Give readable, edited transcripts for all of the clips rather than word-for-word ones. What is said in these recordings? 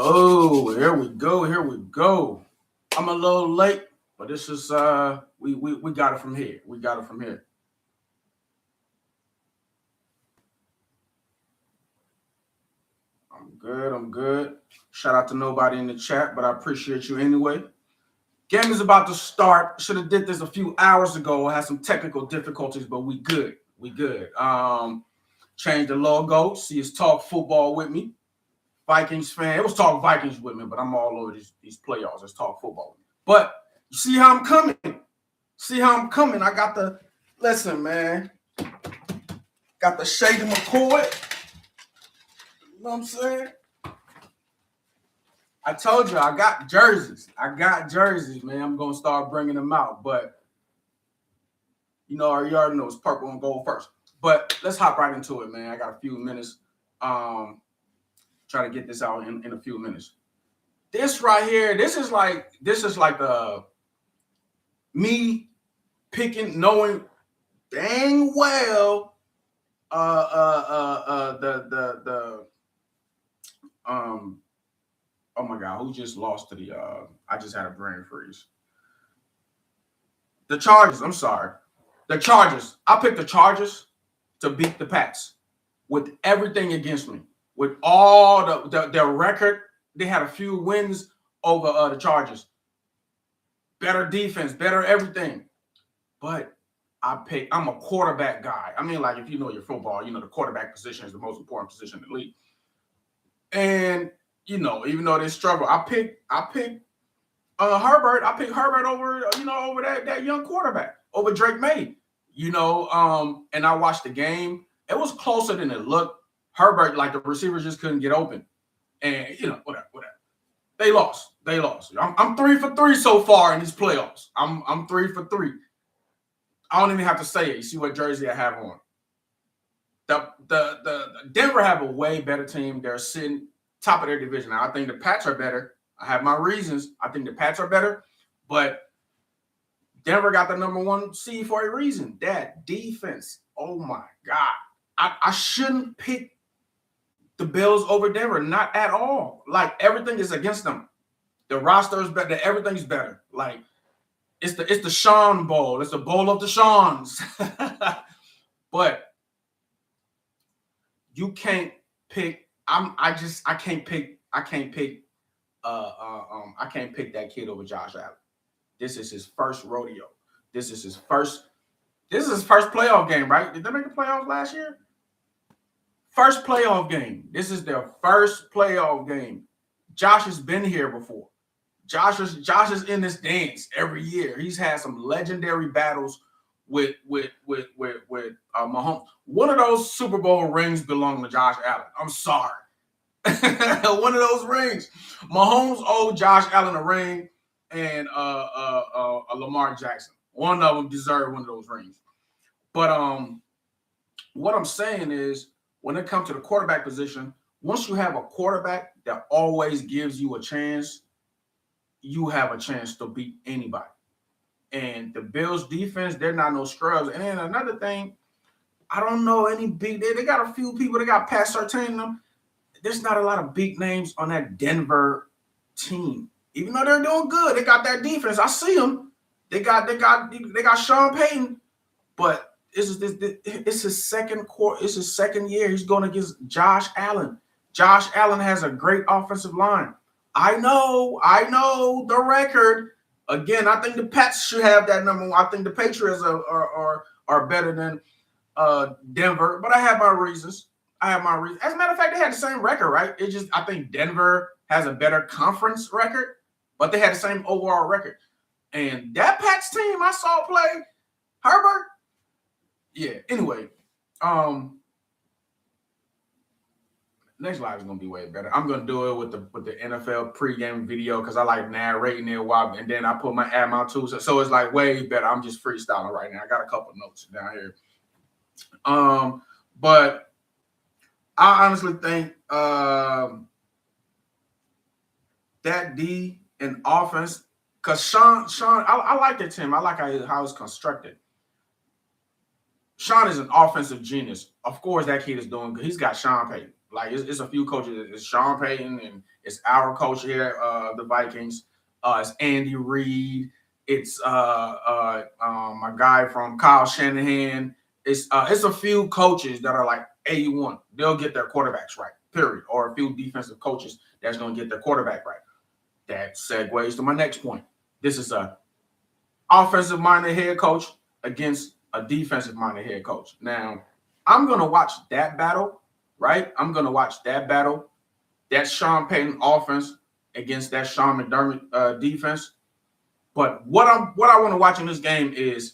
Oh, here we go. Here we go. I'm a little late, but this is we got it from here. We got it from here. I'm good. I'm good. Shout out to nobody in the chat, but I appreciate you anyway. Game is about to start. Should have did this a few hours ago. I had some technical difficulties, but we good. We good. Changed the logo. See, it's Talk Football with me. Vikings fan. It was Talk Vikings with me, but I'm all over these playoffs. It's Talk Football. But you see how I'm coming. See how I'm coming. I got the listen, man. Got the Shady McCoy. You know what I'm saying? I told you I got jerseys. Man. I'm gonna start bringing them out, but you already know it's purple and gold first. But let's hop right into it, man. I got a few minutes. Try to get this out in a few minutes. This right here, this is like me picking, knowing dang well oh my God, who just lost to the I just had a brain freeze. The Chargers, I'm sorry. The Chargers. I picked the Chargers to beat the Pats with everything against me. With all their record, they had a few wins over the Chargers. Better defense, better everything. But I'm a quarterback guy. I mean, like if you know your football, the quarterback position is the most important position in the league. And even though they struggle, I picked Herbert. I picked Herbert over over that young quarterback, over Drake May. And I watched the game. It was closer than it looked. Herbert, like the receivers just couldn't get open. And whatever. They lost. I'm 3 for 3 so far in these playoffs. I'm 3 for 3. I don't even have to say it. You see what jersey I have on. The Denver have a way better team. They're sitting top of their division. Now, I think the Pats are better. I have my reasons. I think the Pats are better, but Denver got the number 1 seed for a reason. That defense. Oh my God. I shouldn't pick the Bills over Denver. Not at all. Like everything is against them. The roster is better. Everything's better. Like it's the Sean Bowl. It's the bowl of the Seans. But you can't pick. I can't pick that kid over Josh Allen. This is his first rodeo. This is his first playoff game, right? Did they make the playoffs last year? First playoff game. This is their first playoff game. Josh has been here before. Josh is in this dance every year. He's had some legendary battles with Mahomes. One of those Super Bowl rings belong to Josh Allen. I'm sorry. One of those rings. Mahomes owed Josh Allen a ring, and Lamar Jackson. One of them deserved one of those rings. But what I'm saying is, when it comes to the quarterback position, once you have a quarterback that always gives you a chance, you have a chance to beat anybody. And the Bills defense, they're not no scrubs. And then another thing, I don't know any big. They got a few people. They got Pat Surtain in them. There's not a lot of big names on that Denver team. Even though they're doing good, they got that defense. I see them. They got Sean Payton, but it's his second quarter. It's his second year. He's going against Josh Allen. Josh Allen has a great offensive line. I know the record. Again, I think the Pats should have that number 1. I think the Patriots are better than Denver, but I have my reasons. As a matter of fact, they had the same record, right? I think Denver has a better conference record, but they had the same overall record. And that Pats team I saw play, Herbert. Yeah. Anyway, next live is gonna be way better. I'm gonna do it with the NFL pregame video because I like narrating it and then I add my tools, so it's like way better. I'm just freestyling right now. I got a couple notes down here. But I honestly think that D and offense, because Sean, I like that team. I like how it's constructed. Sean is an offensive genius. Of course, that kid is doing good. He's got Sean Payton. Like it's a few coaches. It's Sean Payton and it's our coach here, the Vikings. It's Andy Reid. It's my guy from Kyle Shanahan. It's a few coaches that are like A1. They'll get their quarterbacks right, period. Or a few defensive coaches that's going to get their quarterback right. That segues to my next point. This is a offensive-minded head coach against a defensive-minded head coach. Now, I'm going to watch that battle, right? I'm going to watch that battle. That Sean Payton offense against that Sean McDermott defense. But what I want to watch in this game is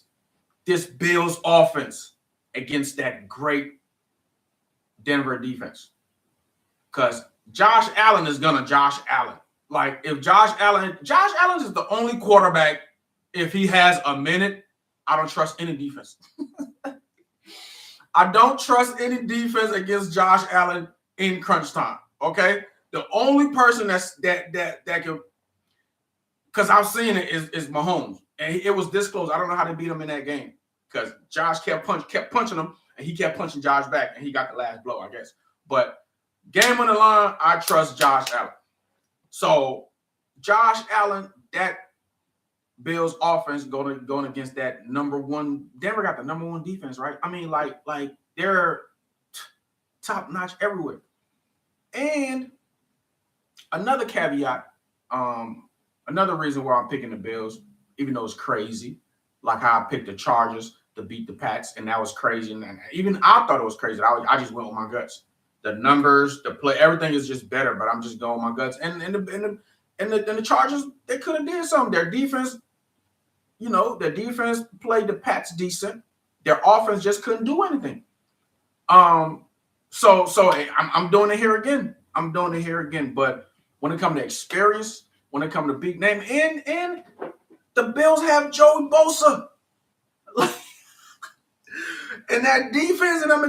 this Bills offense against that great Denver defense. Because Josh Allen is going to Josh Allen. Like, if Josh Allen is the only quarterback, if he has a minute, I don't trust any defense. I don't trust any defense against Josh Allen in crunch time, okay? The only person that can, because I've seen it, is Mahomes. And it was this close. I don't know how they beat him in that game because Josh kept punching him, and he kept punching Josh back, and he got the last blow, I guess. But game on the line, I trust Josh Allen. So Josh Allen, that Bills offense going against that number one. Denver got the number one defense, right? I mean, like they're top notch everywhere. And another caveat, another reason why I'm picking the Bills, even though it's crazy, like how I picked the Chargers to beat the Pats, and that was crazy. And even I thought it was crazy. I just went with my guts. The numbers, the play, everything is just better, but I'm just going with my guts. And the Chargers, they could have did something. Their defense, their defense played the Pats decent. Their offense just couldn't do anything. So I'm doing it here again. But when it comes to experience, when it comes to big name, and the Bills have Joey Bosa. And that defense and that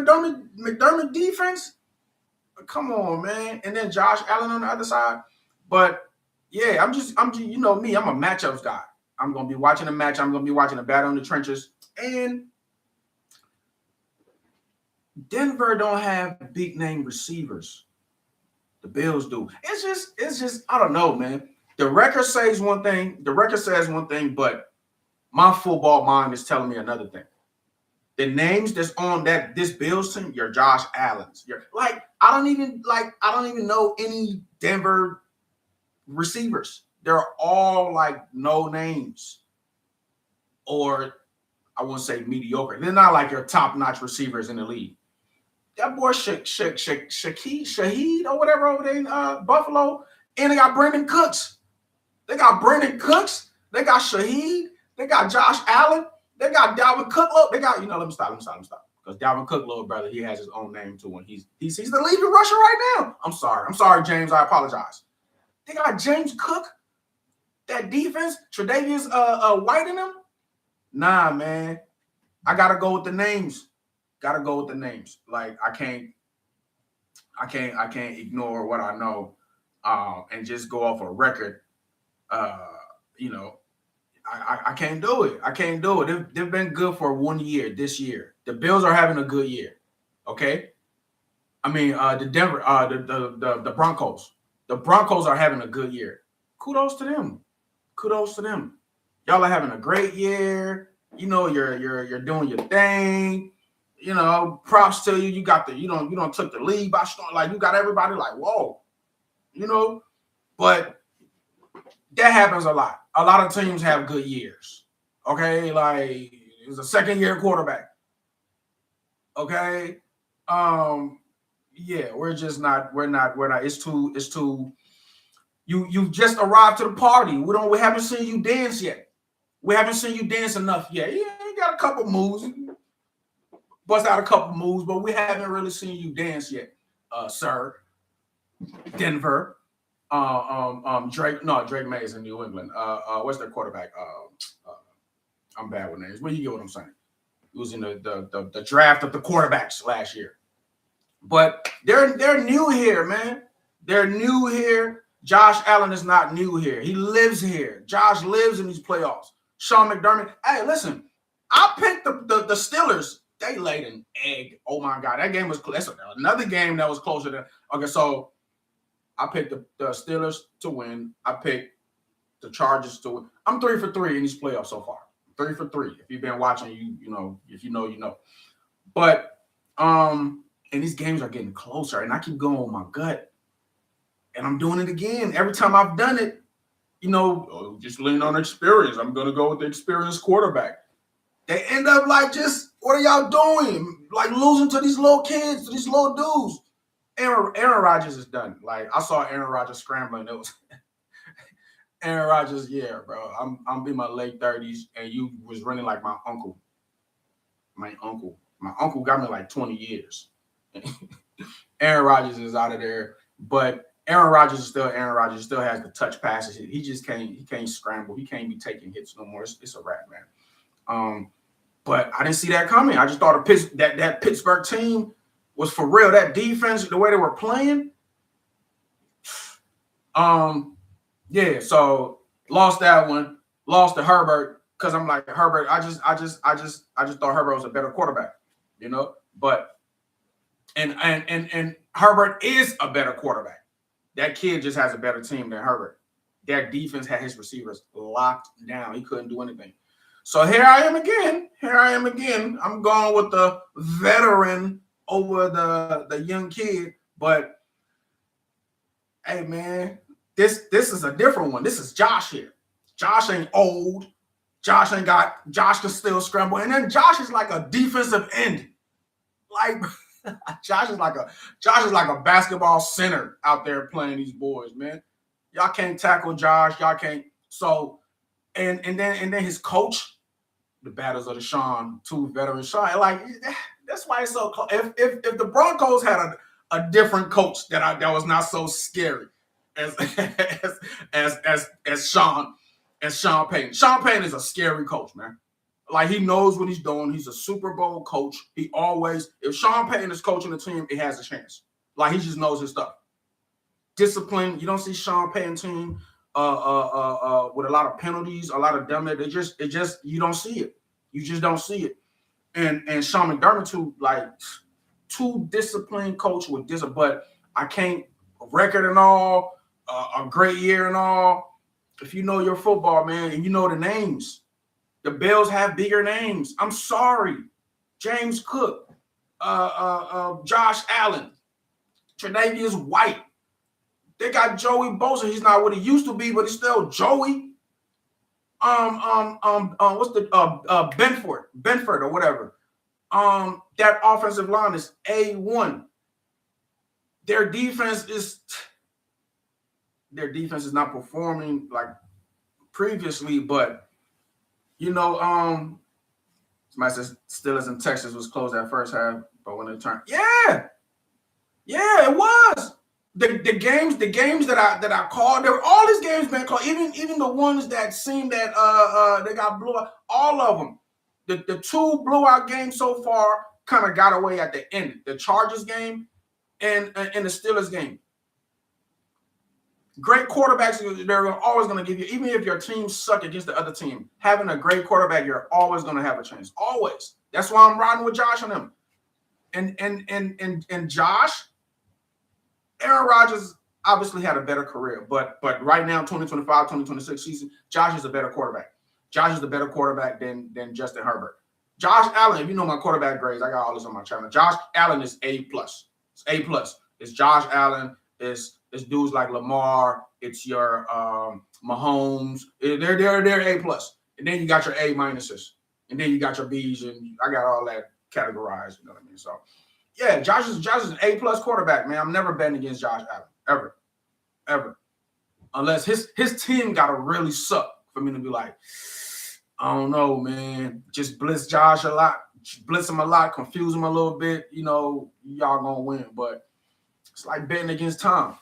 McDermott defense, come on, man. And then Josh Allen on the other side. But yeah, I'm you know me, I'm a matchups guy. I'm gonna be watching a match. I'm gonna be watching a battle in the trenches. And Denver don't have big name receivers. The Bills do. It's just I don't know, man. The record says one thing. But my football mind is telling me another thing. The names that's on this Bills team, you're Josh Allen's. I don't even know any Denver receivers. They're all like no names, or I won't say mediocre. They're not like your top-notch receivers in the league. That boy Shaheed or whatever over there in Buffalo, and they got Brandon Cooks. They got Shaheed. They got Josh Allen. They got Dalvin Cook. Look, they got, let me stop. Because Dalvin Cook, little brother, he has his own name too. And he's the leading rusher right now. I'm sorry, James. I apologize. They got James Cook. That defense, Tre'Davious White in them. Nah, man. I gotta go with the names. Like I can't ignore what I know and just go off a record. I can't do it. They've been good for 1 year this year. The Bills are having a good year. Okay. I mean, the Denver, the Broncos. The Broncos are having a good year. Kudos to them. Y'all are having a great year. You're doing your thing. Props to you. You got you don't took the lead by storm. Like you got everybody like, whoa. But that happens a lot. A lot of teams have good years. Okay, like it's a second-year quarterback. Okay, yeah, we're not. It's too. You just arrived to the party. We haven't seen you dance yet. We haven't seen you dance enough yet. Yeah, you got a couple moves, bust out a couple moves, but we haven't really seen you dance yet, sir. Denver. Drake May is in New England. What's their quarterback? I'm bad with names, but you get what I'm saying. He was in the draft of the quarterbacks last year. But they're new here, man. They're new here. Josh Allen is not new here. He lives here. Josh lives in these playoffs. Sean McDermott. Hey, listen, I picked the Steelers They laid an egg. Oh my God, that game was close. That's another game that was closer than. Okay, so I picked the Steelers to win. I picked the Chargers to win. I'm 3 for 3 in these playoffs so far. 3 for 3. If you've been watching, you know. If you know, you know. But and these games are getting closer, and I keep going with my gut, and I'm doing it again. Every time I've done it, you know, just lean on experience. I'm gonna go with the experienced quarterback. They end up like, just what are y'all doing? Like losing to these little kids, to these little dudes. Aaron Rodgers is done. Like I saw Aaron Rodgers scrambling. It was Aaron Rodgers, yeah, bro. I'm in my late 30s, and you was running like my uncle. My uncle got me like 20 years. Aaron Rodgers is out of there, but Aaron Rodgers is still Aaron Rodgers. Still has the touch passes. He just can't. He can't scramble. He can't be taking hits no more. It's a wrap, man. But I didn't see that coming. I just thought that Pittsburgh team was for real. That defense, the way they were playing. Yeah. So lost that one. Lost to Herbert because I'm like Herbert. I just thought Herbert was a better quarterback, you know. But and Herbert is a better quarterback. That kid just has a better team than Herbert. That defense had his receivers locked down. He couldn't do anything. So here I am again. I'm going with the veteran over the young kid. But hey, man, this is a different one. This is Josh here. Josh ain't old. Josh can still scramble. And then Josh is like a defensive end. Like Josh is like a basketball center out there playing these boys, man. Y'all can't tackle Josh. Y'all can't. So and then his coach, the battles of the Sean, two veterans, Sean. Like that's why it's so close. If the Broncos had a different coach that was not so scary as Sean Payton. Sean Payton is a scary coach, man. Like he knows what he's doing. He's a Super Bowl coach. If Sean Payton is coaching the team, it has a chance. Like he just knows his stuff. Discipline. You don't see Sean Payton team with a lot of penalties, a lot of dumb. You don't see it. You just don't see it. And Sean McDermott too disciplined coach with discipline. But I can't record and all, a great year and all. If you know your football, man, and you know the names. The Bills have bigger names. I'm sorry. James Cook, Josh Allen, Tre'Davious White. They got Joey Bosa. He's not what he used to be, but he's still Joey. What's the Benford or whatever. That offensive line is A1. Their defense is not performing like previously, but you know, somebody says Steelers in Texas was closed that first half, but when they turned, yeah, it was. The games that I called, there were all these games been called, even the ones that seemed that they got blew out, all of them. The two blowout games so far kind of got away at the end. The Chargers game and the Steelers game. Great quarterbacks, they're always going to give you, even if your team suck against the other team, having a great quarterback, you're always going to have a chance. Always. That's why I'm riding with Josh on him. And Josh, Aaron Rodgers obviously had a better career, but right now, 2025, 2026 season, Josh is a better quarterback. Josh is a better quarterback than Justin Herbert. Josh Allen, if you know my quarterback grades, I got all this on my channel. Josh Allen is A+. It's A+. It's Josh Allen. It's dudes like Lamar. It's your Mahomes. They're A+. And then you got your A minuses. And then you got your B's, and I got all that categorized. You know what I mean? So, yeah, Josh is an A+ quarterback, man. I'm never betting against Josh Allen, ever. Unless his team got to really suck for me to be like, I don't know, man. Just blitz Josh a lot, blitz him a lot, confuse him a little bit. You know, y'all gonna win. But it's like betting against Tom.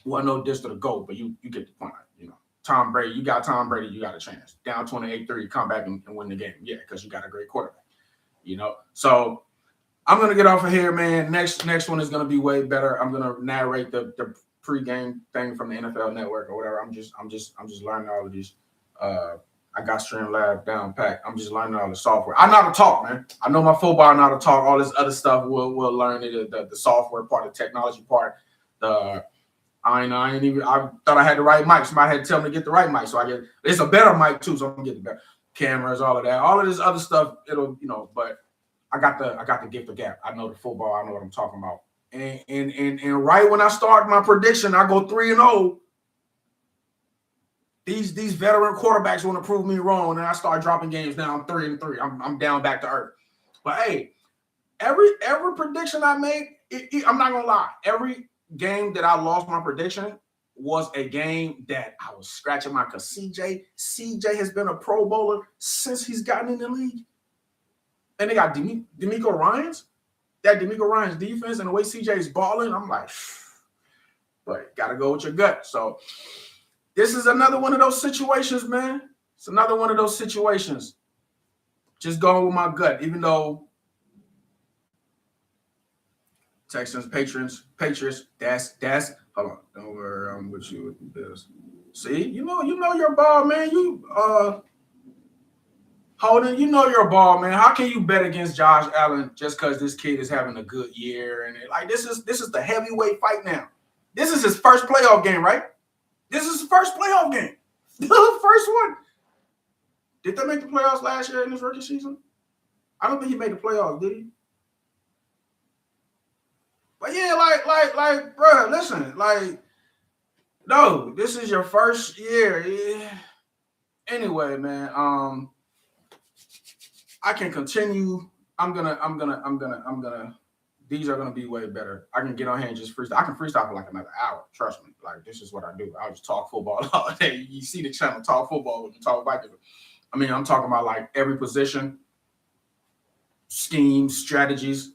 Well, no diss to the GOAT, but you get the point. You know, Tom Brady, you got Tom Brady, you got a chance. Down 28-3, come back and win the game. Yeah, because you got a great quarterback. You know, so I'm gonna get off of here, man. Next one is gonna be way better. I'm gonna narrate the pregame thing from the NFL Network or whatever. I'm just learning all of these. I got Streamlab down pat. I'm just learning all the software. I know how to talk, man. I know my football. I know how to talk. All this other stuff, we'll learn it. The software part, the technology part. I thought I had the right mic. Somebody had to tell me to get the right mic, so I get. It's a better mic too, so I'm getting the better cameras, all of that, all of this other stuff. It'll, but I got the gift of gab. I know the football. I know what I'm talking about. And right when I start my prediction, I go 3-0. These veteran quarterbacks want to prove me wrong, and I start dropping games. Now I'm 3-3. I'm down back to earth. But hey, every prediction I make, I'm not gonna lie. Every game that I lost my prediction was a game that I was scratching my, because CJ has been a Pro Bowler since he's gotten in the league. And they got D'Amico Ryans. That D'Amico Ryans defense and the way CJ is balling, I'm like, but gotta go with your gut. So this is another one of those situations, man. It's another one of those situations. Just going with my gut, even though Texans, Patriots, that's hold on. Don't worry, I'm with you with the Bills. See, you know your ball, man. Holden, you know your ball, man. How can you bet against Josh Allen just because this kid is having a good year? And this is the heavyweight fight now. This is his first playoff game, right? This is his first playoff game. The first one. Did they make the playoffs last year in his rookie season? I don't think he made the playoffs, did he? But yeah, like, bro, listen, like, no, this is your first year. Yeah. Anyway, man, I can continue. I'm gonna. These are gonna be way better. I can get on here and just freestyle. I can freestyle for like another hour. Trust me. Like, this is what I do. I'll just talk football all day. You see the channel, Talk Football with the Talk Vikings. I mean, I'm talking about like every position, schemes, strategies.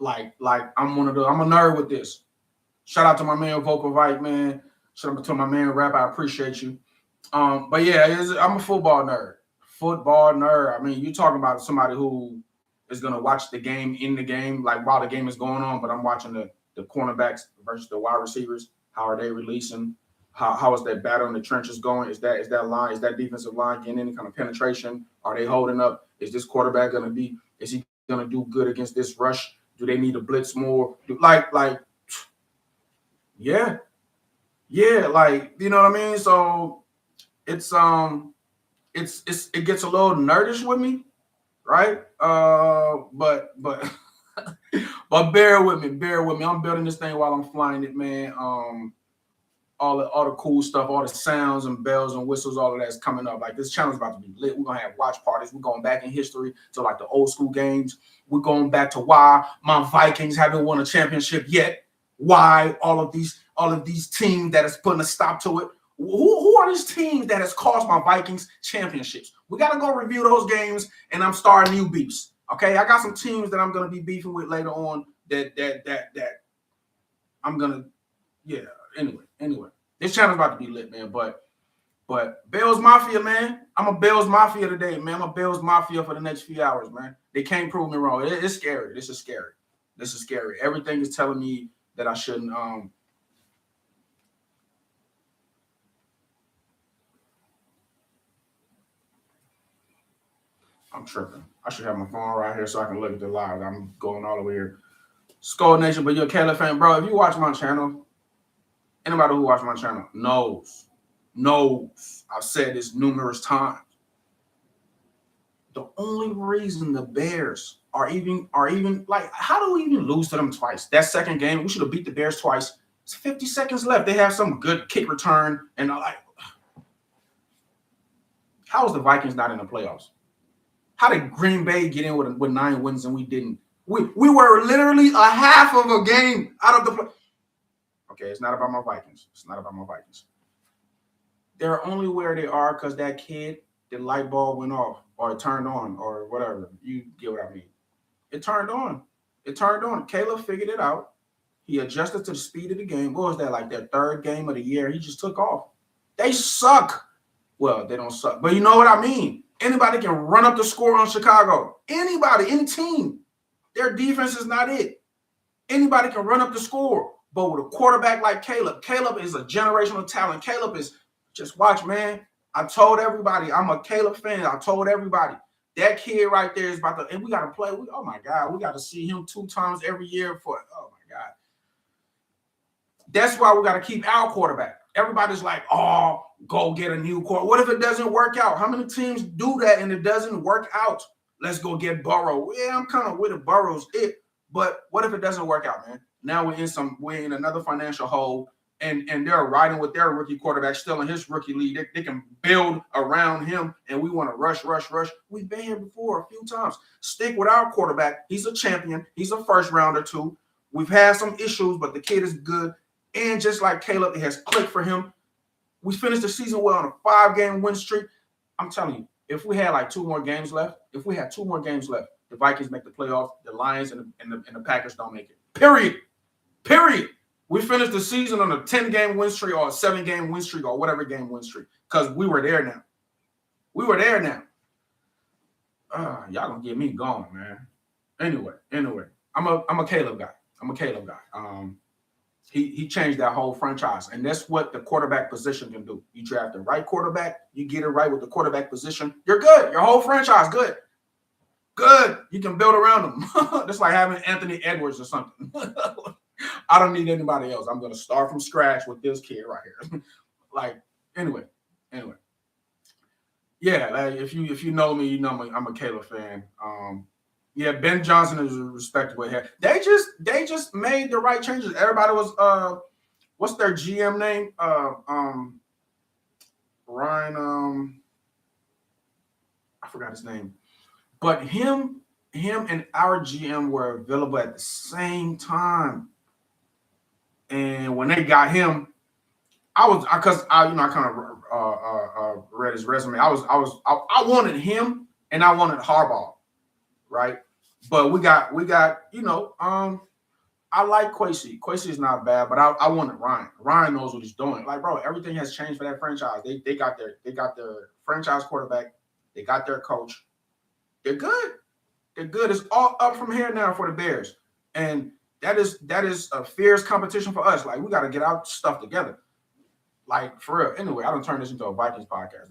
Like I'm a nerd with this. Shout out to my man Vocal Vike, man. Shout out to my man Rap. I appreciate you. But yeah, I'm a football nerd. I mean, you're talking about somebody who is gonna watch the game in the game, like while the game is going on. But I'm watching the cornerbacks versus the wide receivers. How are they releasing? How is that battle in the trenches going? Is that defensive line getting any kind of penetration? Are they holding up? Is this quarterback is he gonna do good against this rush? Do they need to blitz more? Yeah, like, you know what I mean? So it gets a little nerdish with me, right? But but bear with me. I'm building this thing while I'm flying it, man. All the cool stuff, all the sounds and bells and whistles, all of that's coming up. Like, this channel's about to be lit. We're gonna have watch parties. We're going back in history to like the old school games. We're going back to why my Vikings haven't won a championship yet. Why all of these teams that is putting a stop to it. Who are these teams that has cost my Vikings championships? We got to go review those games, and I'm starting new beefs. Okay, I got some teams that I'm gonna be beefing with later on. That I'm gonna, yeah. Anyway, this channel's about to be lit, man. But Bills Mafia, man. I'm a Bills Mafia today, man. I'm a Bills Mafia for the next few hours, man. They can't prove me wrong. It's scary. This is scary. Everything is telling me that I shouldn't. I'm tripping. I should have my phone right here so I can look at the live. I'm going all the way here. Skull Nation, but you're a Caleb fan, bro. If you watch my channel, anybody who watches my channel knows. I've said this numerous times. The only reason the Bears are even like, how do we even lose to them twice? That second game, we should have beat the Bears twice. It's 50 seconds left. They have some good kick return, and I'm like, how is the Vikings not in the playoffs? How did Green Bay get in with 9 wins and we didn't? We were literally a half of a game out of the play. Okay, it's not about my Vikings. They're only where they are because that kid, the light bulb went off or it turned on or whatever. You get what I mean. It turned on. Caleb figured it out. He adjusted to the speed of the game. What was that, like their third game of the year? He just took off. They suck. Well, they don't suck. But you know what I mean. Anybody can run up the score on Chicago. Anybody, any team. Their defense is not it. Anybody can run up the score. But with a quarterback like Caleb is a generational talent. Caleb is, just watch, man. I told everybody, I'm a Caleb fan. I told everybody that kid right there is about to, and we got to play. Oh my God, we got to see him 2 times every year for, oh my God. That's why we got to keep our quarterback. Everybody's like, oh, go get a new quarterback. What if it doesn't work out? How many teams do that and it doesn't work out? Let's go get Burrow. Yeah, I'm kind of with it. Burrow's it. But what if it doesn't work out, man? Now we're in another financial hole, and they're riding with their rookie quarterback still in his rookie league. They can build around him, and we want to rush. We've been here before a few times. Stick with our quarterback. He's a champion. He's a first rounder too. We've had some issues, but the kid is good. And just like Caleb, it has clicked for him. We finished the season well on a 5-game win streak. I'm telling you, if we had like 2 more games left, the Vikings make the playoffs, the Lions and the Packers don't make it. Period. We finished the season on a 10-game win streak or a 7-game win streak or whatever game win streak because we were there now. Y'all gonna get me going, man. Anyway, I'm a Caleb guy. He changed that whole franchise, and that's what the quarterback position can do. You draft the right quarterback, you get it right with the quarterback position, you're good. Your whole franchise, good. You can build around them. That's like having Anthony Edwards or something. I don't need anybody else. I'm going to start from scratch with this kid right here. Anyway. Yeah, like if you know me, you know me. I'm a Caleb fan. Yeah, Ben Johnson is respectable here. They just made the right changes. Everybody was what's their GM name? Ryan I forgot his name. But him and our GM were available at the same time. And when they got him, I kind of read his resume. I wanted him and I wanted Harbaugh, right? But we got I like Kwesi. Kwesi is not bad, but I wanted Ryan. Ryan knows what he's doing. Like, bro, everything has changed for that franchise. They got their franchise quarterback. They got their coach. They're good. It's all up from here now for the Bears, and that is a fierce competition for us. Like, we got to get our stuff together. Like, for real. Anyway, I don't turn this into a Vikings podcast.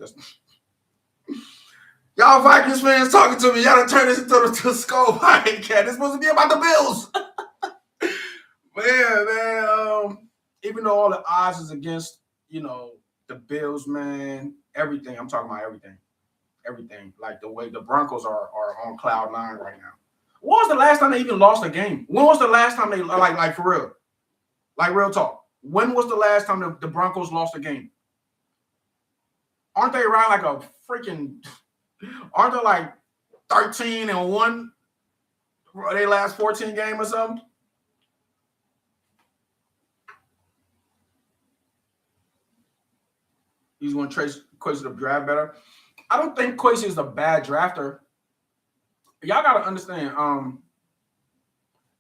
Y'all Vikings fans talking to me. Y'all done turn this into the Skull podcast. It's supposed to be about the Bills. Man, even though all the odds is against, the Bills, man, everything. I'm talking about everything. Like the way the Broncos are on cloud 9 right now. When was the last time they even lost a game? When was the last time they, like for real? Like, real talk. When was the last time the Broncos lost a game? Aren't they around like a freaking, aren't they like 13-1 for their last 14 game or something? He's going to trace Kwesi to draft better. I don't think Kwesi is a bad drafter. Y'all got to understand,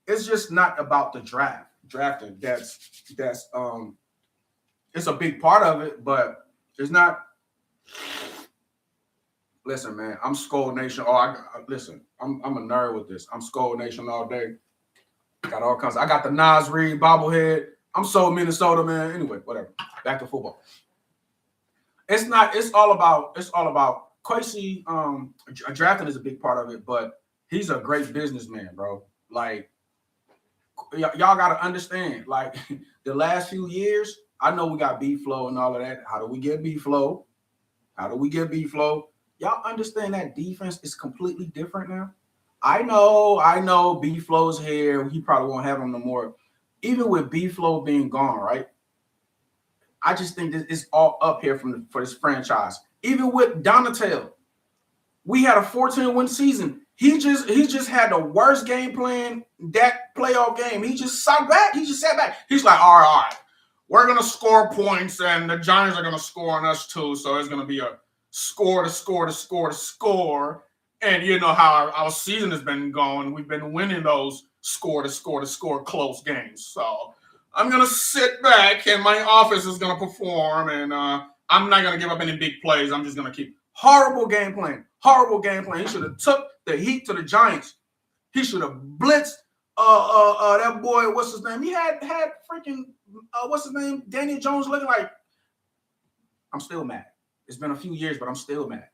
it's just not about the drafting. That's it's a big part of it, but it's not. Listen, man, I'm Skull Nation. Listen, I'm a nerd with this. I'm Skull Nation all day. Got all kinds. I got the Nas Reed bobblehead. I'm so Minnesota, man. Anyway, whatever. Back to football. It's all about Kwesi. Drafting is a big part of it, but he's a great businessman, bro. Like, y'all got to understand, like, the last few years, I know we got B-Flow and all of that. How do we get B-Flow? Y'all understand that defense is completely different now? I know B-Flow's here. He probably won't have him no more. Even with B-Flow being gone, right? I just think this is all up here for this franchise. Even with Donatello, we had a 14-win season. He just had the worst game plan that playoff game. He just sat back. He's like, all right, we're gonna score points, and the Giants are gonna score on us too. So it's gonna be a score. And you know how our season has been going. We've been winning those score close games. So I'm going to sit back, and my offense is going to perform, and I'm not going to give up any big plays. I'm just going to keep horrible game plan. He should have took the heat to the Giants. He should have blitzed that boy, what's his name? He had freaking, what's his name? Daniel Jones looking like, I'm still mad. It's been a few years, but I'm still mad.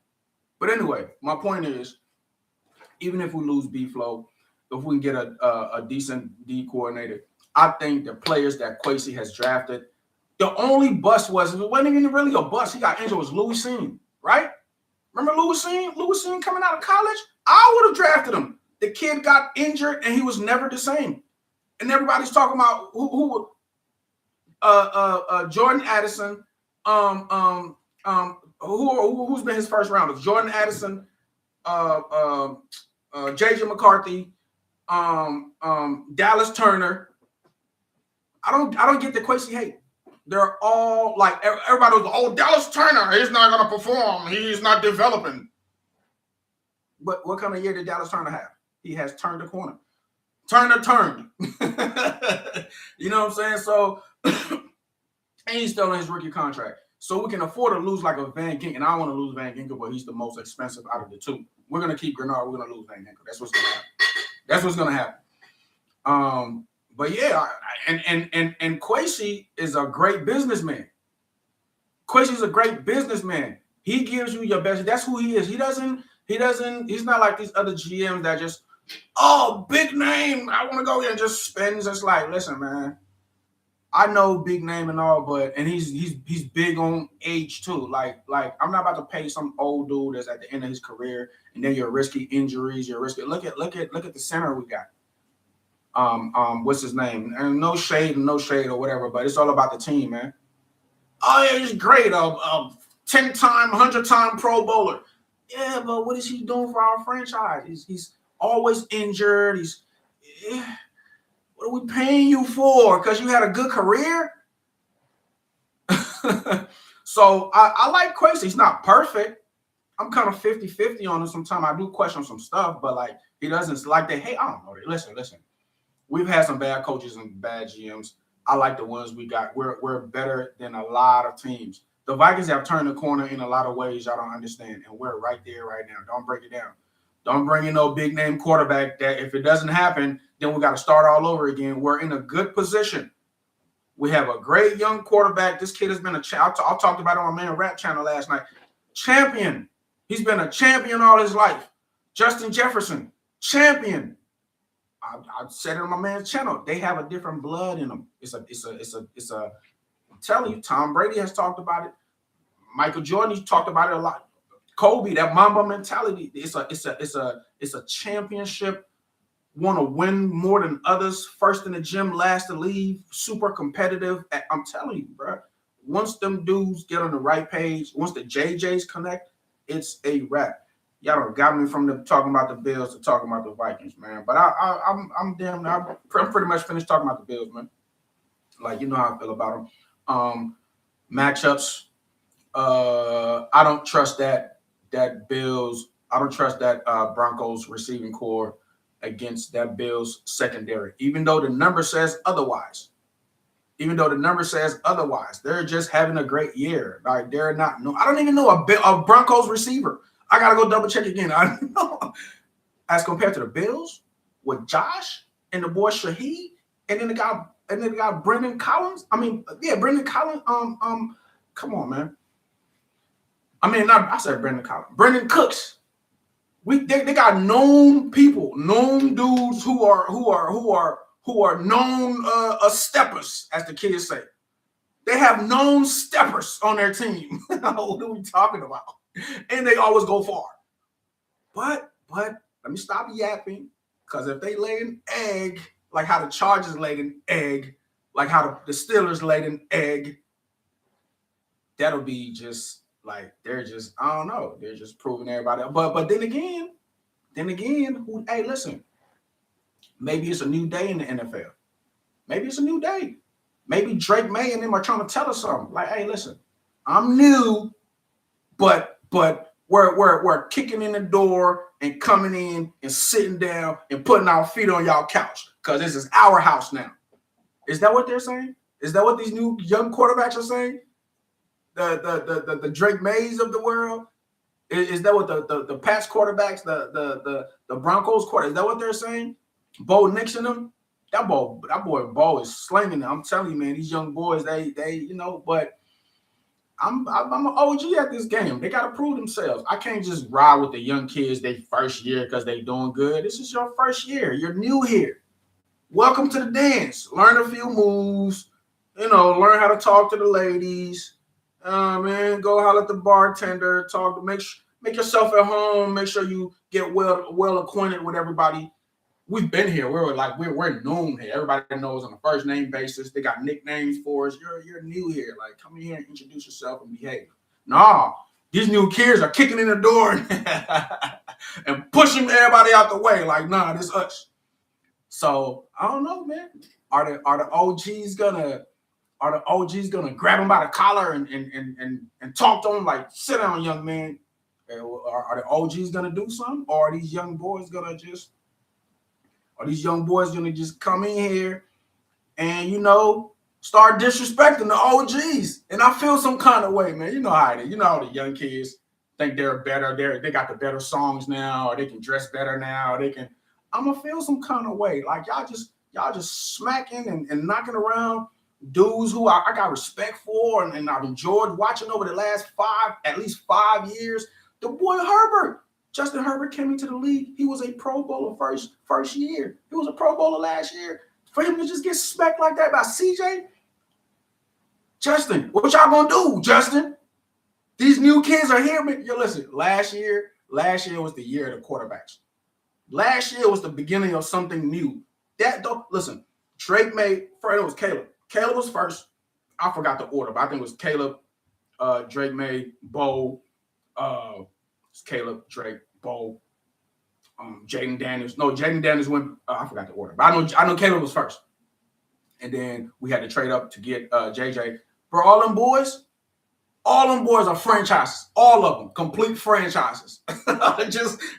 But anyway, my point is, even if we lose B-Flow, if we can get a decent D coordinator, I think the players that Kwesi has drafted, the only bust it wasn't even really a bust. He got injured was Louis Sean, right? Remember Louis Sean? Louis Sean coming out of college? I would have drafted him. The kid got injured and he was never the same. And everybody's talking about Jordan Addison, who's been his first rounders? Jordan Addison, J.J. McCarthy, Dallas Turner. I don't get the Kwesi hate. They're all like everybody was, oh, Dallas Turner, he's not gonna perform. He's not developing. But what kind of year did Dallas Turner have? He has turned the corner. Turner turned. You know what I'm saying? So and he's still on his rookie contract. So we can afford to lose like a Van Ginkel. And I don't want to lose Van Ginkel, but he's the most expensive out of the two. We're gonna keep Grenard, we're gonna lose Van Ginkel. That's what's gonna happen. That's what's gonna happen. But yeah, and Kwesi is a great businessman. Kwesi's a great businessman. He gives you your best. That's who he is. He's not like these other GMs that just, oh, big name, I want to go here and just spend. It's like, listen, man, I know big name and all, and he's big on age too. Like I'm not about to pay some old dude that's at the end of his career, and then you're risky injuries. You're risky. Look at the center we got. What's his name? And no shade or whatever, but it's all about the team, man. Oh yeah, he's great. 10-time, 100-time Pro Bowler. Yeah, but what is he doing for our franchise? He's always injured. What are we paying you for? Because you had a good career? So I like Kwesi. He's not perfect. I'm kind of 50-50 on him sometimes. I do question some stuff, but like he doesn't like that. Hey, I don't know. Listen. We've had some bad coaches and bad GMs. I like the ones we got. We're better than a lot of teams. The Vikings have turned the corner in a lot of ways y'all don't understand, and we're right there right now. Don't break it down. Don't bring in no big-name quarterback that if it doesn't happen, then we got to start all over again. We're in a good position. We have a great young quarterback. This kid has been I talked about it on my Man Rap channel last night. Champion. He's been a champion all his life. Justin Jefferson, champion. I said it on my man's channel. They have a different blood in them. It's a. I'm telling you, Tom Brady has talked about it. Michael Jordan, he's talked about it a lot. Kobe, that Mamba mentality. It's a championship. Want to win more than others. First in the gym, last to leave. Super competitive. I'm telling you, bro. Once them dudes get on the right page, once the JJs connect, it's a wrap. Y'all done got me from talking about the Bills to talking about the Vikings, man. But I'm pretty much finished talking about the Bills, man. Like, you know how I feel about them. Matchups. I don't trust that Bills. I don't trust that Broncos receiving core against that Bills secondary. Even though the number says otherwise. They're just having a great year. Like they're not. No, I don't even know a Broncos receiver. I gotta go double check again. I don't know. As compared to the Bills with Josh and the boy Shaheed, and then the guy Brendan Collins. I mean, yeah, Brendan Collins. Come on, man. I mean, I said Brendan Collins. Brendan Cooks. They got known people, known dudes who are known steppers, as the kids say. They have known steppers on their team. What are we talking about? And they always go far. But let me stop yapping, because if they lay an egg, like how the Chargers laid an egg, like how the Steelers laid an egg, that'll be just like they're just, I don't know, they're just proving everybody. But then again, hey, listen, maybe it's a new day in the NFL. Maybe it's a new day. Maybe Drake May and them are trying to tell us something. Like, hey, listen, I'm new, but we're kicking in the door and coming in and sitting down and putting our feet on y'all couch because this is our house now. Is that what they're saying? Is that what these new young quarterbacks are saying? The Drake Mays of the world? Is that what the Pats quarterbacks, the Broncos quarterbacks, is that what they're saying? Bo Nix and them? That boy Bo is slinging it. I'm telling you, man, these young boys, they but I'm an OG at this game. They got to prove themselves. I can't just ride with the young kids they first year because they doing good. This is your first year. You're new here. Welcome to the dance. Learn a few moves. Learn how to talk to the ladies. Man, go holler at the bartender. Talk to make yourself at home. Make sure you get well acquainted with everybody. We've been here. We're known here. Everybody knows on a first name basis. They got nicknames for us. You're new here. Like, come in here and introduce yourself and behave. Nah, these new kids are kicking in the door and pushing everybody out the way. Like, nah, this us. So I don't know, man. Are the OGs gonna grab him by the collar and talk to him like, sit down, young man? Are the OGs gonna do something, or are these young boys gonna just come in here and start disrespecting the OGs? And I feel some kind of way, man. You know how it is. You know how the young kids think they're better. They got the better songs now, or they can dress better now. I'm gonna feel some kind of way. Like y'all just smacking and knocking around dudes who I got respect for and I've enjoyed watching over the last at least 5 years. The boy Herbert, Justin Herbert, came into the league. He was a Pro Bowler first year. He was a Pro Bowler last year. For him to just get smacked like that by CJ, Justin, what y'all gonna do, Justin? These new kids are here. Listen, last year was the year of the quarterbacks. Last year was the beginning of something new. Listen, Drake made, it was Caleb. Caleb was first. I forgot the order, but I think it was Caleb, Drake made, Bo, Caleb, Drake, Bo, Jaden Daniels. No, Jaden Daniels went, I forgot the order, but I know Caleb was first. And then we had to trade up to get JJ. For all them boys are franchises. All of them, complete franchises.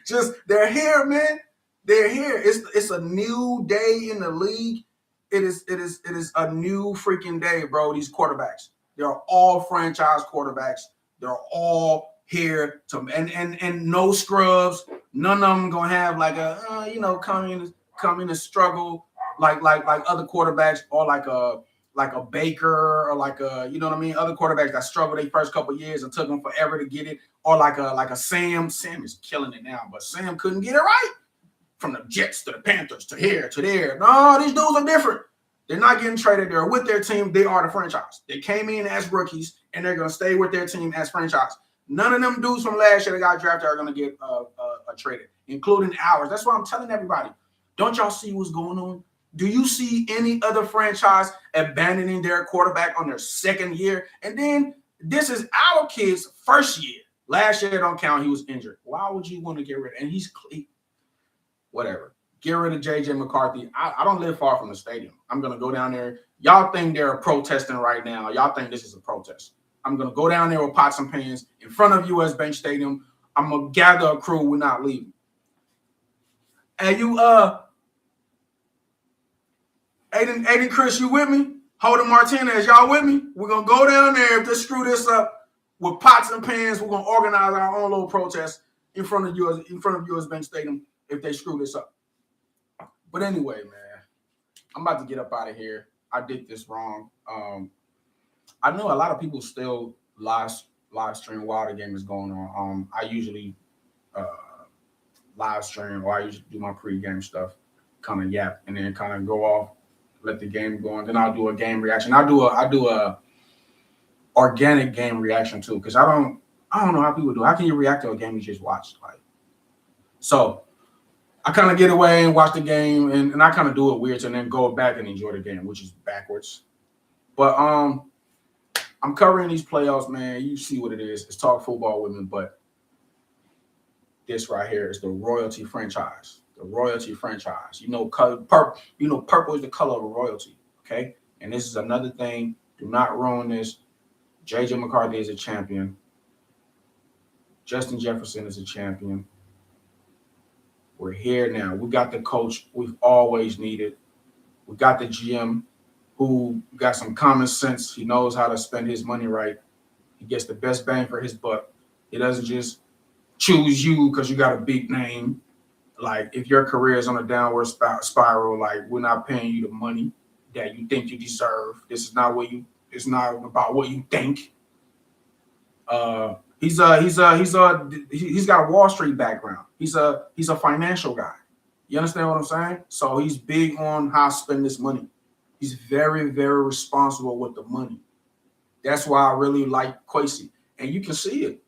just they're here, man. They're here. It's a new day in the league. It is a new freaking day, bro. These quarterbacks, they're all franchise quarterbacks. They're all here to and no scrubs. None of them gonna have like a come in and struggle like other quarterbacks, or like a Baker, or like a, you know what I mean, other quarterbacks that struggled their first couple of years and took them forever to get it, or like a Sam. Sam is killing it now, but Sam couldn't get it right. From the Jets to the Panthers to here to there. No, these dudes are different. They're not getting traded. They're with their team. They are the franchise. They came in as rookies, and they're going to stay with their team as franchise. None of them dudes from last year that got drafted are going to get traded, including ours. That's why I'm telling everybody. Don't y'all see what's going on? Do you see any other franchise abandoning their quarterback on their second year? And then this is our kid's first year. Last year don't count. He was injured. Why would you want to get rid of him? And he's whatever. Get rid of J.J. McCarthy. I don't live far from the stadium. I'm going to go down there. Y'all think they're protesting right now. Y'all think this is a protest. I'm going to go down there with pots and pans in front of U.S. Bank Stadium. I'm going to gather a crew. We're not leaving. And you, Aiden Chris, you with me? Holden Martinez, y'all with me? We're going to go down there. If they screw this up with pots and pans, we're going to organize our own little protest in front of U.S. Bank Stadium if they screw this up. But anyway, man, I'm about to get up out of here. I did this wrong. I know a lot of people still live stream while the game is going on. I usually live stream, or I usually do my pregame stuff, kind of yap, and then kind of go off, let the game go on. Then I'll do a game reaction. I do a organic game reaction too, because I don't know how people do. How can you react to a game you just watched? So I kind of get away and watch the game, and I kind of do it weird, and then go back and enjoy the game, which is backwards. But I'm covering these playoffs, man. You see what it is. It's talk football with me, but this right here is the royalty franchise. The royalty franchise. Purple is the color of royalty, okay? And this is another thing. Do not ruin this. J.J. McCarthy is a champion. Justin Jefferson is a champion. We're here now. We got the coach we've always needed. We got the GM who got some common sense. He knows how to spend his money right. He gets the best bang for his buck. He doesn't just choose you because you got a big name. Like, if your career is on a downward spiral, like, we're not paying you the money that you think you deserve. It's not about what you think. He's got a Wall Street background. He's a financial guy. You understand what I'm saying? So he's big on how to spend this money. He's very, very responsible with the money. That's why I really like Kwesi. And you can see it.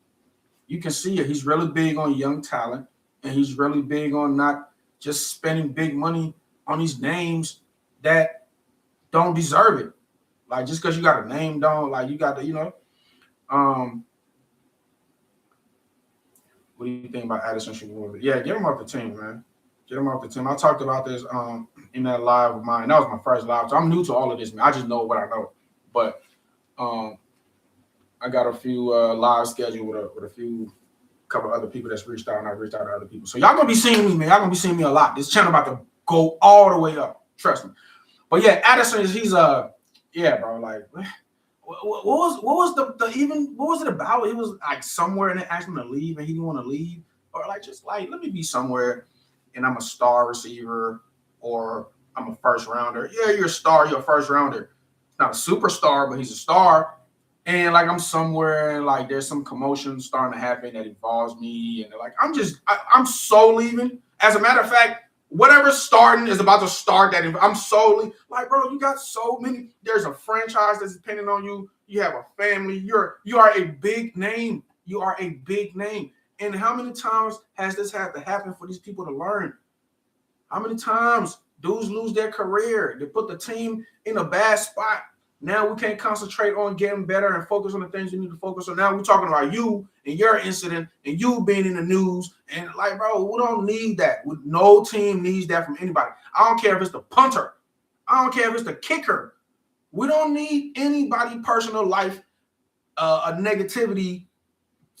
You can see it. He's really big on young talent, and he's really big on not just spending big money on these names that don't deserve it. Like, just because you got a name, don't, like, you got to, what do you think about Addison Shakur? Yeah, get him off the team, man. Get him off the team. I talked about this in that live of mine. That was my first live. So I'm new to all of this, man. I just know what I know. But I got a few live scheduled with a couple other people that's reached out, and I reached out to other people. So y'all gonna be seeing me, man. Y'all gonna be seeing me a lot. This channel about to go all the way up. Trust me. But yeah, Addison he's yeah, bro. Like, what was it about? He was like somewhere and they asked him to leave and he didn't want to leave, or like just like let me be somewhere and I'm a star receiver or I'm a first rounder. Yeah, you're a star. You're a first rounder. Not a superstar, but he's a star. And like I'm somewhere and like there's some commotion starting to happen that involves me, and like I'm so leaving. As a matter of fact, whatever's starting is about to start. That I'm solely like, bro, you got so many. There's a franchise that's depending on you. You have a family. You are a big name. You are a big name. And how many times has this had to happen for these people to learn? How many times dudes lose their career? They put the team in a bad spot. Now we can't concentrate on getting better and focus on the things we need to focus on. Now we're talking about you and your incident and you being in the news. And like, bro, we don't need that. No team needs that from anybody. I don't care if it's the punter. I don't care if it's the kicker. We don't need anybody personal life, a negativity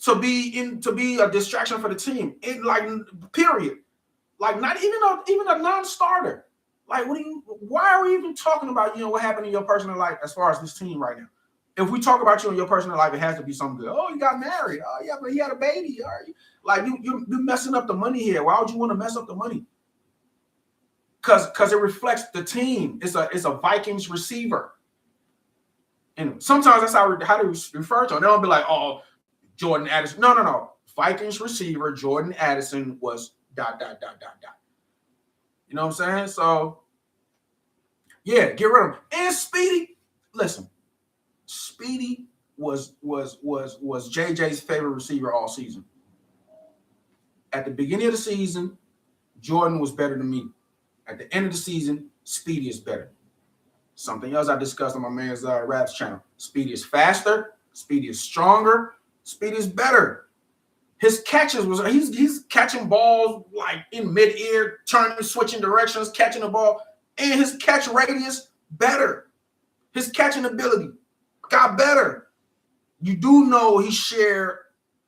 to be a distraction for the team. It like period. Like not even a non-starter. Like, why are we even talking about, what happened in your personal life as far as this team right now? If we talk about you in your personal life, it has to be something good. Oh, you got married. Oh, yeah, but he had a baby. Like, you're messing up the money here. Why would you want to mess up the money? Because it reflects the team. It's a Vikings receiver. And sometimes that's how they refer to him. They don't be like, oh, Jordan Addison. No. Vikings receiver Jordan Addison was ... You know what I'm saying? So, yeah, get rid of him. And Speedy, listen, Speedy was JJ's favorite receiver all season. At the beginning of the season, Jordan was better than me. At the end of the season, Speedy is better. Something else I discussed on my man's Raps channel. Speedy is faster. Speedy is stronger. Speedy is better. His catches he's catching balls like in mid-air, turning, switching directions, catching the ball, and his catch radius better. His catching ability got better. You do know he shared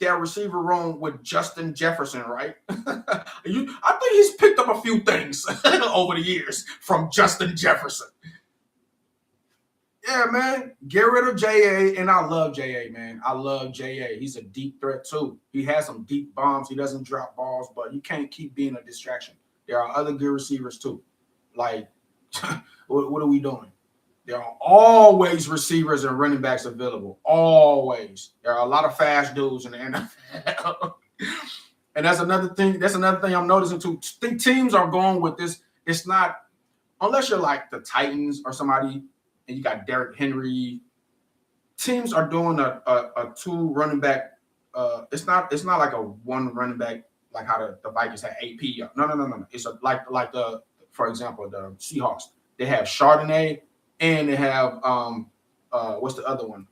that receiver room with Justin Jefferson, right? I think he's picked up a few things over the years from Justin Jefferson. Yeah, man, get rid of J.A., and I love J.A., man. I love J.A. He's a deep threat, too. He has some deep bombs. He doesn't drop balls, but you can't keep being a distraction. There are other good receivers, too. Like, what are we doing? There are always receivers and running backs available. Always. There are a lot of fast dudes in the NFL. And that's another thing. That's another thing I'm noticing, too. Teams are going with this. It's not, unless you're like the Titans or somebody, and you got Derrick Henry. Teams are doing a two running back. It's not like a one running back like how the Vikings had AP. No. It's like the, for example, the Seahawks. They have Chardonnay and they have what's the other one?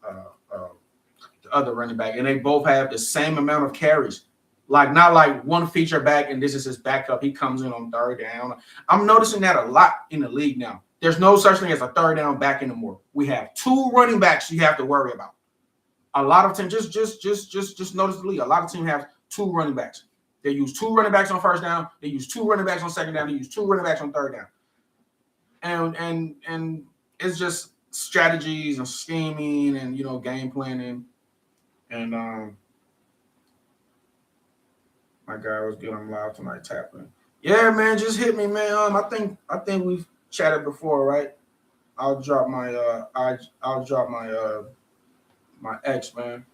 The other running back, and they both have the same amount of carries. Like not like one feature back and this is his backup. He comes in on third down. I'm noticing that a lot in the league now. There's no such thing as a third down back anymore. We have two running backs you have to worry about. A lot of teams just notice the league. A lot of teams have two running backs. They use two running backs on first down. They use two running backs on second down. They use two running backs on third down. And it's just strategies and scheming and game planning. And my guy was getting live tonight tapping. Yeah, man, just hit me, man. I think we've chatted before, right? I'll drop my my ex, man.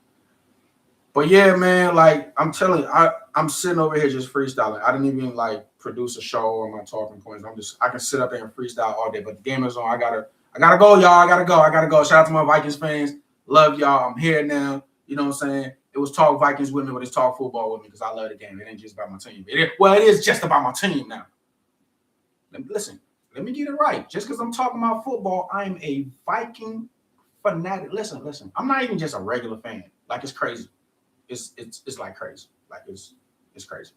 But yeah, man, like I'm telling you, I'm sitting over here just freestyling. I didn't even like produce a show on my talking points. I can sit up there and freestyle all day. But the game is on. I gotta go, y'all. I gotta go. Shout out to my Vikings fans. Love y'all. I'm here now. You know what I'm saying? It was talk Vikings with me, but it's talk football with me because I love the game. It ain't just about my team. It is just about my team now. Listen, let me get it right. Just because I'm talking about football, I'm a Viking fanatic. Listen. I'm not even just a regular fan. Like it's crazy. It's like crazy. Like it's crazy.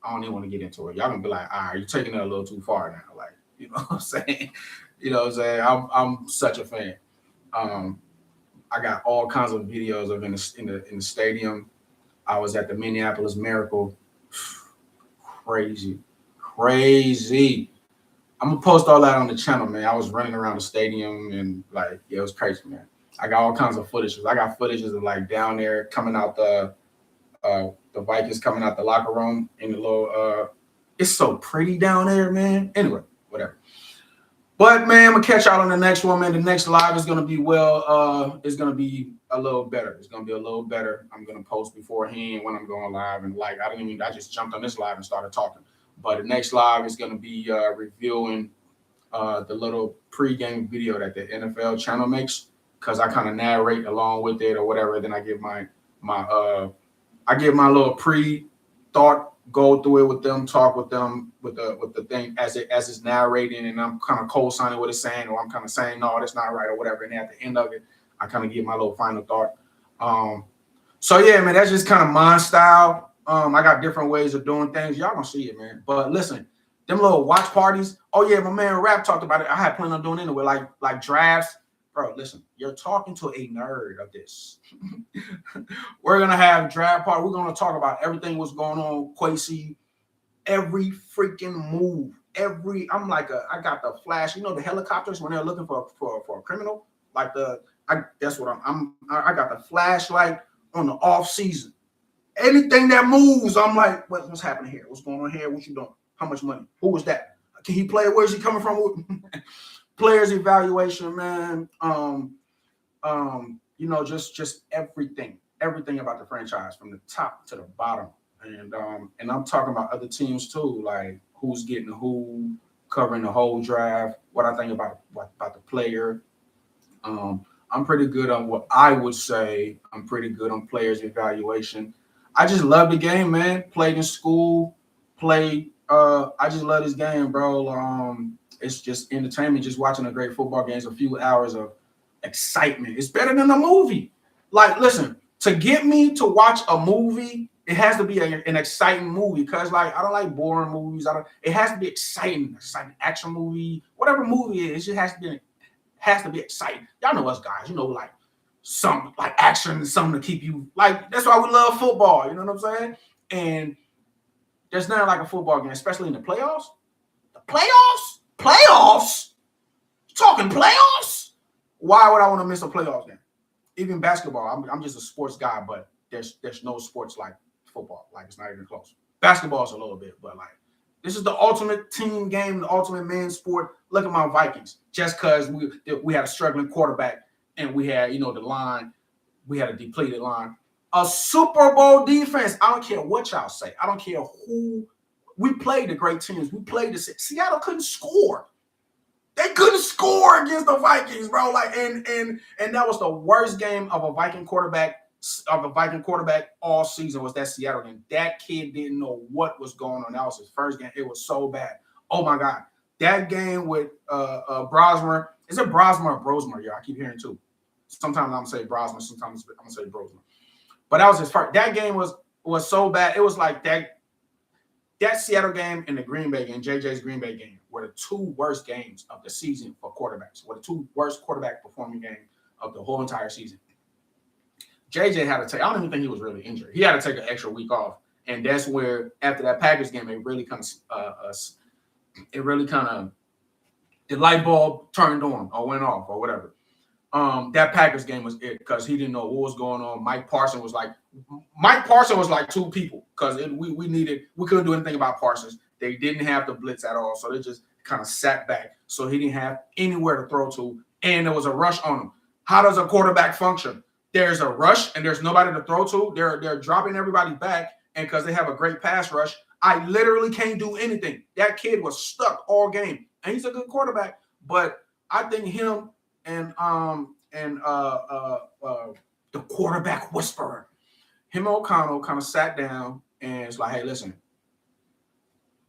I don't even want to get into it. Y'all gonna be like, all right, you're taking it a little too far now. Like, you know what I'm saying? You know what I'm saying? I'm such a fan. I got all kinds of videos of in the stadium. I was at the Minneapolis Miracle. Crazy. I'm gonna post all that on the channel, man. I was running around the stadium and like, yeah, it was crazy, man. I got all kinds of footages. I got footages of like down there coming out the Vikings coming out the locker room in the little it's so pretty down there, man. Anyway, whatever. But man, I'm gonna catch y'all on the next one, man. The next live is gonna be it's gonna be a little better. It's gonna be a little better. I'm gonna post beforehand when I'm going live, and like I just jumped on this live and started talking. But the next live is gonna be reviewing the little pregame video that the NFL channel makes, because I kind of narrate along with it or whatever. Then I give my little pre-thought, go through it with them, talk with them with the thing as it's narrating, and I'm kind of co-signing what it's saying, or I'm kind of saying no, that's not right or whatever. And then at the end of it, I kind of give my little final thought. So yeah, man, that's just kind of my style. I got different ways of doing things. Y'all gonna see it, man. But listen, them little watch parties. Oh yeah, my man Rap talked about it. I had planned on doing it anyway, like drafts. Bro, listen, you're talking to a nerd of this. We're gonna have draft party. We're gonna talk about everything what's going on, Quasi, every freaking move. I'm like I got the flash. You know the helicopters when they're looking for a criminal. Like that's what I got the flashlight on the off season. Anything that moves, I'm like, what's happening here? What's going on here? What you doing? How much money? Who was that? Can he play? Where's he coming from? Players evaluation, man. You know, just everything about the franchise from the top to the bottom. And I'm talking about other teams too, like who's getting who, covering the whole draft, what I think about the player. I'm pretty good on what I would say. I'm pretty good on players evaluation. I just love the game, man. Played in school, I just love this game, bro. It's just entertainment, just watching a great football game. A few hours of excitement. It's better than a movie. Like, listen, to get me to watch a movie, it has to be an exciting movie, because like I don't like boring movies. It has to be exciting action movie, whatever movie it is. It has to be exciting. Y'all know us guys, you know, like something like action, something to keep you like. That's why we love football. You know what I'm saying? And there's nothing like a football game, especially in the playoffs. The playoffs. You talking playoffs? Why would I want to miss a playoffs game? Even basketball. I'm just a sports guy, but there's no sports like football. Like it's not even close. Basketball's a little bit, but like this is the ultimate team game, the ultimate man sport. Look at my Vikings. Just because we had a struggling quarterback and we had, you know, the line, we had a depleted line. A Super Bowl defense. I don't care what y'all say. I don't care who. We played the great teams. We played the Seattle couldn't score. They couldn't score against the Vikings, bro. Like and that was the worst game of a Viking quarterback all season, was that Seattle game. That kid didn't know what was going on. That was his first game. It was so bad. Oh my God. That game with Brosmer. Is it Brosmer or Brosmer? Yeah, I keep hearing too. Sometimes I'm gonna say Brosmer, sometimes I'm gonna say Brosmer. But that was his first. That game was so bad. It was like that Seattle game and the Green Bay game, JJ's Green Bay game, were the two worst games of the season for quarterbacks. Were the two worst quarterback performing games of the whole entire season. JJ had to take. I don't even think he was really injured. He had to take an extra week off, and that's where after that Packers game, it really kind of the light bulb turned on or went off or whatever. That Packers game was it, because he didn't know what was going on. Mike Parsons was like two people, because we couldn't do anything about Parsons. They didn't have the blitz at all, so they just kind of sat back. So he didn't have anywhere to throw to, and there was a rush on him. How does a quarterback function? there's a rush and there's nobody to throw to, they're dropping everybody back, and because they have a great pass rush, I literally can't do anything. That kid was stuck all game, and he's a good quarterback. But I think him and the quarterback whisperer, him and O'Connell kind of sat down and it's like, hey, listen,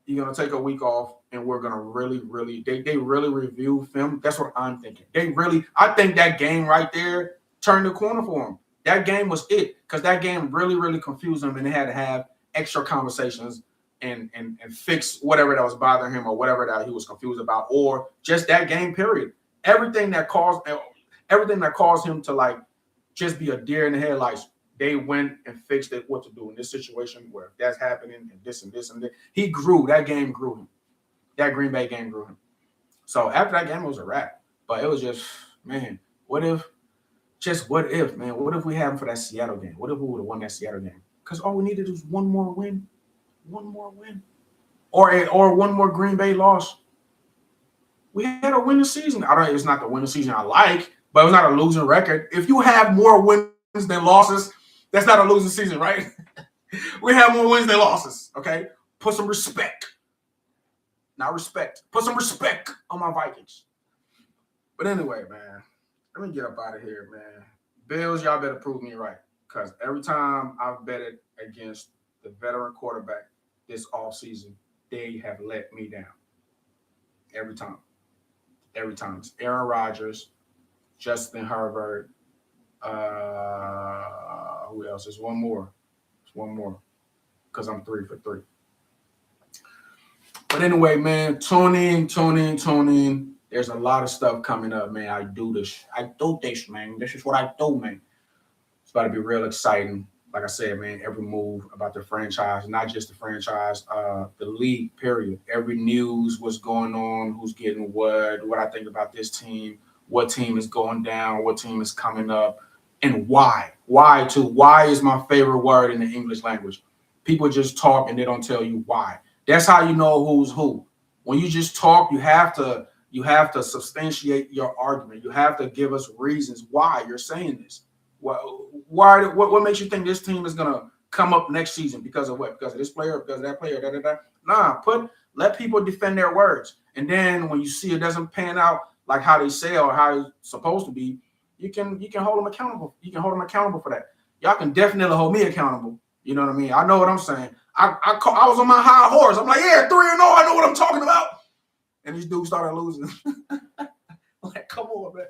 you're gonna take a week off, and we're gonna really they really review film. That's what I'm thinking. I think that game right there turned the corner for him. That game was it, because that game really confused him, and they had to have extra conversations and fix whatever that was bothering him or whatever that he was confused about, or just that game period. Everything that caused him to like just be a deer in the headlights, they went and fixed it, what to do in this situation where if that's happening and this and this and this. He grew. That game grew him. That Green Bay game grew him. So after that game, it was a wrap. But it was just, man, what if, man? What if we had him for that Seattle game? What if we would have won that Seattle game? Because all we needed was one more win. Or one more Green Bay loss. We had a winning season. It's not the winning season I like, but it was not a losing record. If you have more wins than losses, that's not a losing season, right? We have more wins than losses, okay? Put some respect. Not respect. Put some respect on my Vikings. But anyway, man, let me get up out of here, man. Bills, y'all better prove me right, because every time I've betted against the veteran quarterback this offseason, they have let me down. Every time. It's Aaron Rodgers, Justin Herbert, who else? There's one more. Because I'm 3 for 3. But anyway, man, tune in. There's a lot of stuff coming up, man. I do this, man. This is what I do, man. It's about to be real exciting. Like I said, man, every move about the franchise, not just the franchise, the league, period. Every news, what's going on, who's getting what I think about this team, what team is going down, what team is coming up, and why. Why, too. Why is my favorite word in the English language. People just talk and they don't tell you why. That's how you know who's who. When you just talk, you have to substantiate your argument. You have to give us reasons why you're saying this. What makes you think this team is gonna come up next season? Because of what? Because of this player? Because of that player? Nah, let people defend their words. And then when you see it doesn't pan out like how they say or how it's supposed to be, you can hold them accountable. You can hold them accountable for that. Y'all can definitely hold me accountable. You know what I mean? I know what I'm saying. I was on my high horse. I'm like, yeah, 3-0. I know what I'm talking about. And these dudes started losing. Like, come on, man.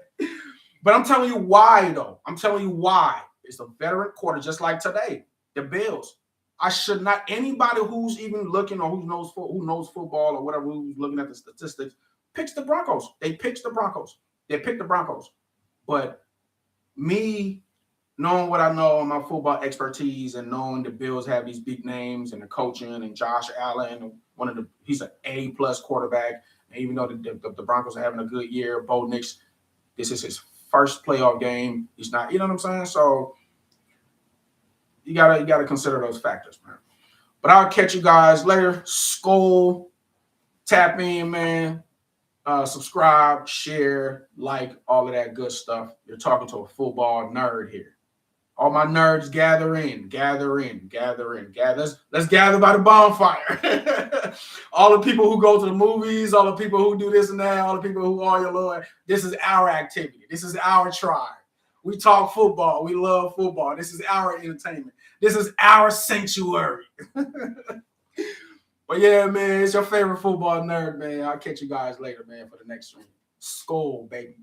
But I'm telling you why, though. I'm telling you why. It's a veteran quarter, just like today, the Bills. I should not, anybody who's even looking or who knows football or whatever, who's looking at the statistics, picks the Broncos. They picked the Broncos. But me, knowing what I know on my football expertise and knowing the Bills have these big names and the coaching and Josh Allen, he's an A+ quarterback. And even though the Broncos are having a good year, Bo Nix, this is his first playoff game. He's not, you know what I'm saying? So you gotta consider those factors, man. But I'll catch you guys later. Skull, tap in, man. Subscribe, share, like, all of that good stuff. You're talking to a football nerd here. All my nerds, gather in. Let's gather by the bonfire. All the people who go to the movies, all the people who do this and that, all the people who are your Lord. This is our activity. This is our tribe. We talk football. We love football. This is our entertainment. This is our sanctuary. But yeah, man, it's your favorite football nerd, man. I'll catch you guys later, man, for the next stream. Skull, baby.